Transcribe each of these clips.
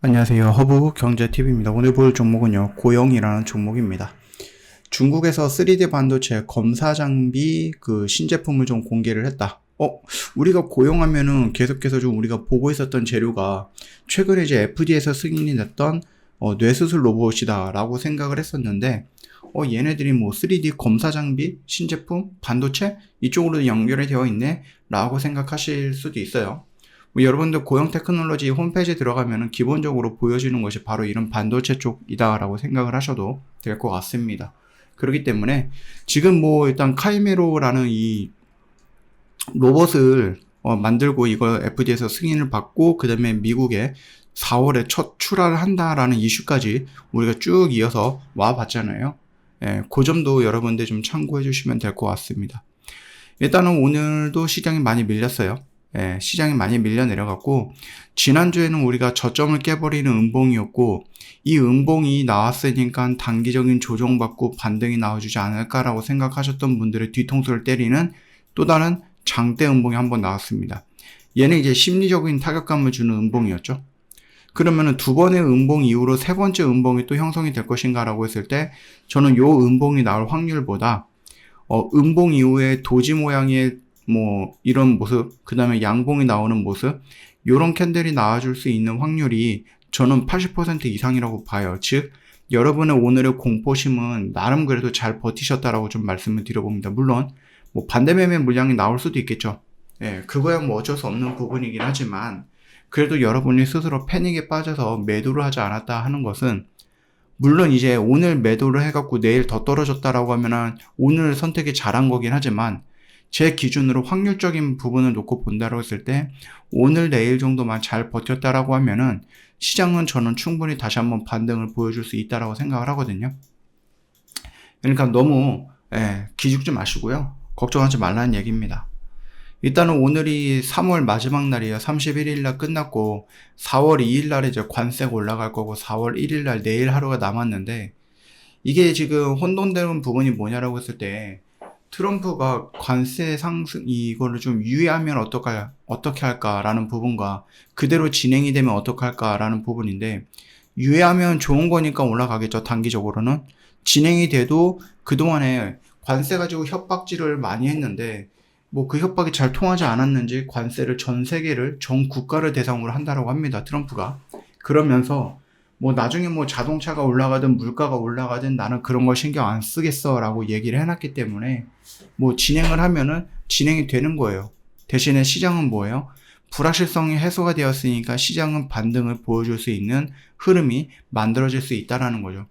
안녕하세요. 허브 경제TV입니다. 오늘 볼 종목은요, 고영이라는 종목입니다. 중국에서 3D 반도체 검사 장비 신제품을 좀 공개를 했다. 우리가 고영하면은 계속해서 좀 우리가 보고 있었던 재료가 최근에 이제 FDA에서 승인이 됐던 뇌수술 로봇이다 라고 생각을 했었는데, 얘네들이 뭐 3D 검사 장비, 신제품, 반도체 이쪽으로 연결이 되어 있네 라고 생각하실 수도 있어요. 여러분들 고영 테크놀로지 홈페이지에 들어가면 기본적으로 보여지는 것이 바로 이런 반도체 쪽이다 라고 생각을 하셔도 될 것 같습니다. 그렇기 때문에 지금 일단 카이메로라는 이 로봇을 만들고 이걸 FDA에서 승인을 받고 그 다음에 미국에 4월에 첫 출하를 한다라는 이슈까지 우리가 쭉 이어서 와 봤잖아요. 그 점도 여러분들 좀 참고해 주시면 될 것 같습니다. 일단은 오늘도 시장이 많이 밀렸어요. 시장이 많이 밀려 내려갔고, 지난주에는 우리가 저점을 깨버리는 음봉이었고, 이 음봉이 나왔으니까 단기적인 조정받고 반등이 나와주지 않을까라고 생각하셨던 분들의 뒤통수를 때리는 또 다른 장대 음봉이 한번 나왔습니다. 얘는 이제 심리적인 타격감을 주는 음봉이었죠. 그러면은 두 번의 음봉 이후로 세 번째 음봉이 또 형성이 될 것인가라고 했을 때, 저는 요 음봉이 나올 확률보다 음봉 이후에 도지 모양의 이런 모습, 그 다음에 양봉이 나오는 모습, 요런 캔들이 나와줄 수 있는 확률이 저는 80% 이상이라고 봐요. 즉, 여러분의 오늘의 공포심은 나름 그래도 잘 버티셨다라고 좀 말씀을 드려봅니다. 물론, 반대 매매 물량이 나올 수도 있겠죠. 그거야 어쩔 수 없는 부분이긴 하지만, 그래도 여러분이 스스로 패닉에 빠져서 매도를 하지 않았다 하는 것은, 물론 이제 오늘 매도를 해갖고 내일 더 떨어졌다라고 하면은 오늘 선택이 잘한 거긴 하지만, 제 기준으로 확률적인 부분을 놓고 본다고 했을 때 오늘 내일 정도만 잘 버텼다라고 하면은 시장은 저는 충분히 다시 한번 반등을 보여줄 수 있다라고 생각을 하거든요. 그러니까 너무 기죽지 마시고요. 걱정하지 말라는 얘기입니다. 일단은 오늘이 3월 마지막 날이에요. 31일 날 끝났고 4월 2일 날에 이제 관세가 올라갈 거고 4월 1일 날 내일 하루가 남았는데, 이게 지금 혼돈되는 부분이 뭐냐라고 했을 때, 트럼프가 관세 상승 이거를 좀 유예하면 어떻게 할까라는 부분과 그대로 진행이 되면 어떻게 할까라는 부분인데, 유예하면 좋은 거니까 올라가겠죠. 단기적으로는 진행이 돼도 그동안에 관세 가지고 협박질을 많이 했는데 그 협박이 잘 통하지 않았는지 관세를 전 세계를 전 국가를 대상으로 한다라고 합니다. 트럼프가. 그러면서 나중에 자동차가 올라가든 물가가 올라가든 나는 그런 거 신경 안 쓰겠어 라고 얘기를 해놨기 때문에 진행을 하면은 진행이 되는 거예요. 대신에 시장은 뭐예요? 불확실성이 해소가 되었으니까 시장은 반등을 보여줄 수 있는 흐름이 만들어질 수 있다라는 거죠.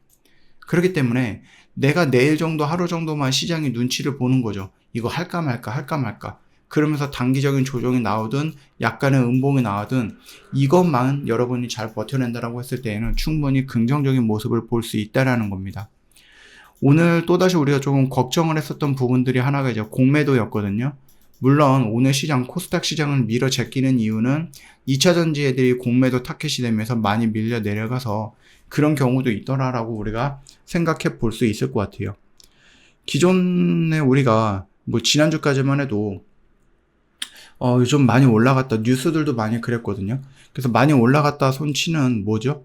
그렇기 때문에 내가 내일 정도 하루 정도만 시장이 눈치를 보는 거죠. 이거 할까 말까. 그러면서 단기적인 조정이 나오든 약간의 음봉이 나오든 이것만 여러분이 잘 버텨낸다라고 했을 때에는 충분히 긍정적인 모습을 볼 수 있다라는 겁니다. 오늘 또다시 우리가 조금 걱정을 했었던 부분들이 하나가 이제 공매도였거든요. 물론 오늘 시장 코스닥 시장을 밀어 제끼는 이유는 2차전지 애들이 공매도 타켓이 되면서 많이 밀려 내려가서 그런 경우도 있더라라고 우리가 생각해 볼 수 있을 것 같아요. 기존에 우리가 지난주까지만 해도 좀 많이 올라갔다. 뉴스들도 많이 그랬거든요. 그래서 많이 올라갔다 손치는 뭐죠?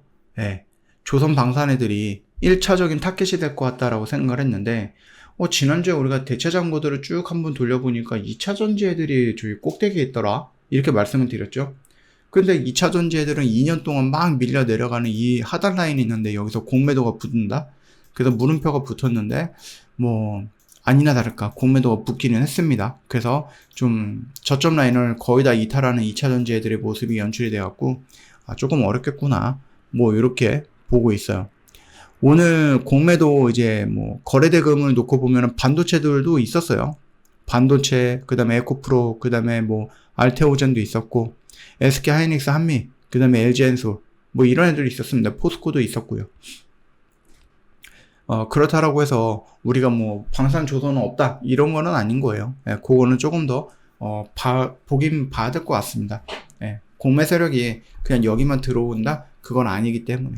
조선 방산애들이 1차적인 타켓이 될 것 같다라고 생각을 했는데, 지난주에 우리가 대체장고들을 쭉 한번 돌려보니까 2차전지 애들이 저기 꼭대기에 있더라. 이렇게 말씀을 드렸죠. 근데 2차전지 애들은 2년 동안 막 밀려 내려가는 이 하단 라인이 있는데 여기서 공매도가 붙는다? 그래서 물음표가 붙었는데, 아니나 다를까 공매도가 붙기는 했습니다. 그래서 좀 저점 라인을 거의 다 이탈하는 2차전지 애들의 모습이 연출이 되었고, 조금 어렵겠구나 이렇게 보고 있어요. 오늘 공매도 이제 거래대금을 놓고 보면 반도체들도 있었어요. 반도체, 그 다음에 에코프로, 그 다음에 알테오젠도 있었고, SK하이닉스 한미, 그 다음에 LG엔솔 이런 애들이 있었습니다. 포스코도 있었고요. 그렇다라고 해서 우리가 방산조선은 없다 이런 거는 아닌 거예요. 그거는 조금 더 보긴 봐야 될 것 같습니다. 공매 세력이 그냥 여기만 들어온다 그건 아니기 때문에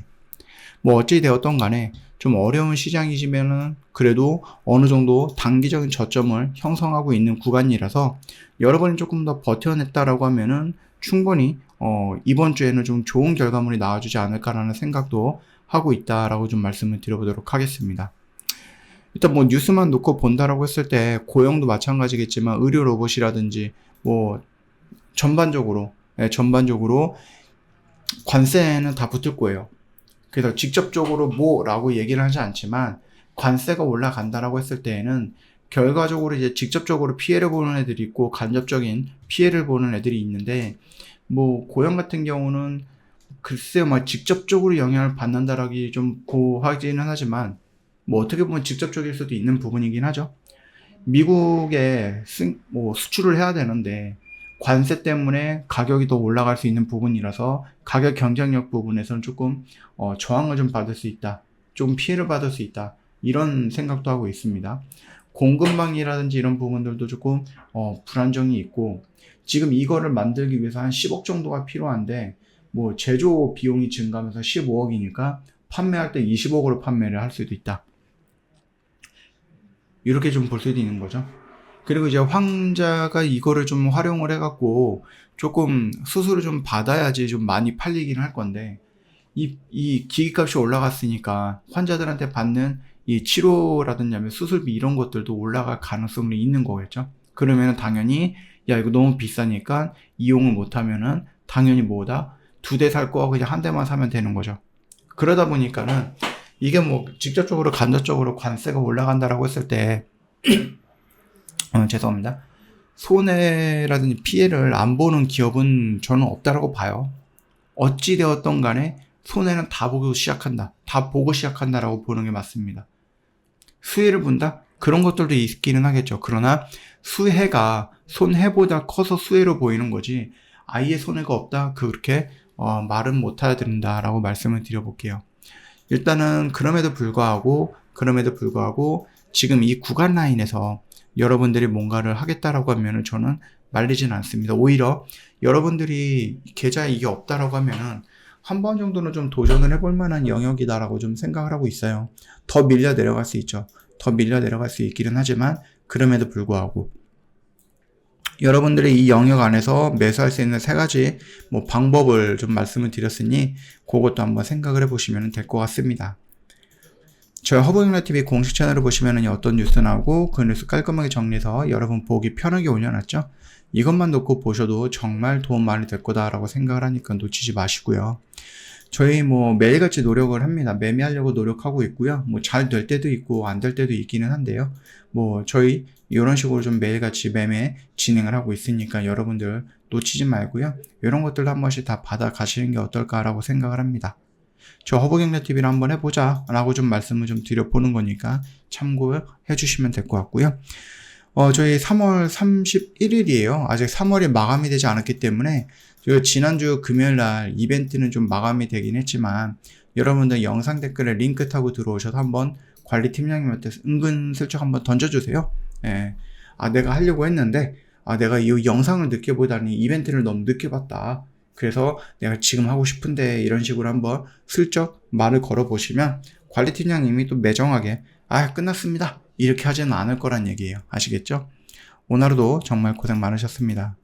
어찌 되었던 간에 좀 어려운 시장이지만은 그래도 어느 정도 단기적인 저점을 형성하고 있는 구간이라서 여러분이 조금 더 버텨냈다라고 하면은 충분히 이번 주에는 좀 좋은 결과물이 나와주지 않을까라는 생각도 하고 있다라고 좀 말씀을 드려보도록 하겠습니다. 일단 뭐 뉴스만 놓고 본다라고 했을 때 고용도 마찬가지겠지만 의료 로봇이라든지 뭐 전반적으로 관세는 다 붙을 거예요. 그래서 직접적으로 뭐라고 얘기를 하지 않지만 관세가 올라간다라고 했을 때에는 결과적으로 이제 직접적으로 피해를 보는 애들이 있고 간접적인 피해를 보는 애들이 있는데, 뭐 고용 같은 경우는 글쎄요, 막 직접적으로 영향을 받는다라기 좀 고하지는 하지만 뭐 어떻게 보면 직접적일 수도 있는 부분이긴 하죠. 미국에 수출을 해야 되는데 관세 때문에 가격이 더 올라갈 수 있는 부분이라서 가격 경쟁력 부분에서는 조금 저항을 좀 받을 수 있다, 좀 피해를 받을 수 있다, 이런 생각도 하고 있습니다. 공급망이라든지 이런 부분들도 조금 불안정이 있고, 지금 이거를 만들기 위해서 한 10억 정도가 필요한데 뭐 제조 비용이 증가하면서 15억이니까 판매할 때 20억으로 판매를 할 수도 있다, 이렇게 좀 볼 수도 있는 거죠. 그리고 이제 환자가 이거를 좀 활용을 해갖고 조금 수술을 좀 받아야지 좀 많이 팔리긴 할 건데, 이 기기값이 올라갔으니까 환자들한테 받는 이 치료라든지 수술비 이런 것들도 올라갈 가능성이 있는 거겠죠. 그러면은 당연히 야 이거 너무 비싸니까 이용을 못하면은 당연히 뭐다, 2대 살 거 그냥 한 대만 사면 되는 거죠. 그러다 보니까는 이게 뭐 직접적으로 간접적으로 관세가 올라간다라고 했을 때 죄송합니다. 손해라든지 피해를 안 보는 기업은 저는 없다라고 봐요. 어찌되었던 간에 손해는 다 보고 시작한다라고 보는 게 맞습니다. 수혜를 본다? 그런 것들도 있기는 하겠죠. 그러나 수혜가 손해보다 커서 수혜로 보이는 거지 아예 손해가 없다, 그렇게 말은 못해야 된다라고 말씀을 드려볼게요. 일단은 그럼에도 불구하고 지금 이 구간 라인에서 여러분들이 뭔가를 하겠다라고 하면은 저는 말리진 않습니다. 오히려 여러분들이 계좌에 이게 없다라고 하면은 한 번 정도는 좀 도전을 해볼 만한 영역이다라고 좀 생각을 하고 있어요. 더 밀려 내려갈 수 있죠. 더 밀려 내려갈 수 있기는 하지만 그럼에도 불구하고 여러분들이 이 영역 안에서 매수할 수 있는 3가지 뭐 방법을 좀 말씀을 드렸으니 그것도 한번 생각을 해보시면 될 것 같습니다. 저희 허브잉라TV 공식 채널을 보시면 어떤 뉴스 나오고 그 뉴스 깔끔하게 정리해서 여러분 보기 편하게 올려놨죠. 이것만 놓고 보셔도 정말 도움 많이 될 거다라고 생각을 하니까 놓치지 마시고요. 저희 뭐 매일같이 노력을 합니다. 매매하려고 노력하고 있고요. 뭐 잘 될 때도 있고 안 될 때도 있기는 한데요. 뭐 저희 이런 식으로 좀 매일같이 매매 진행을 하고 있으니까 여러분들 놓치지 말고요. 이런 것들도 한 번씩 다 받아 가시는 게 어떨까라고 생각을 합니다. 저 허브경제TV를 한번 해보자 라고 좀 말씀을 좀 드려보는 거니까 참고해 주시면 될 것 같고요. 저희 3월 31일이에요. 아직 3월이 마감이 되지 않았기 때문에 지난주 금요일날 이벤트는 좀 마감이 되긴 했지만 여러분들 영상 댓글에 링크 타고 들어오셔서 한번 관리팀장님한테 은근슬쩍 한번 던져주세요. 예. 내가 하려고 했는데 내가 이 영상을 늦게 보다니 이벤트를 너무 늦게 봤다. 그래서 내가 지금 하고 싶은데 이런 식으로 한번 슬쩍 말을 걸어보시면 관리팀장님이 또 매정하게 끝났습니다 이렇게 하지는 않을 거란 얘기예요. 아시겠죠? 오늘 하루도 정말 고생 많으셨습니다.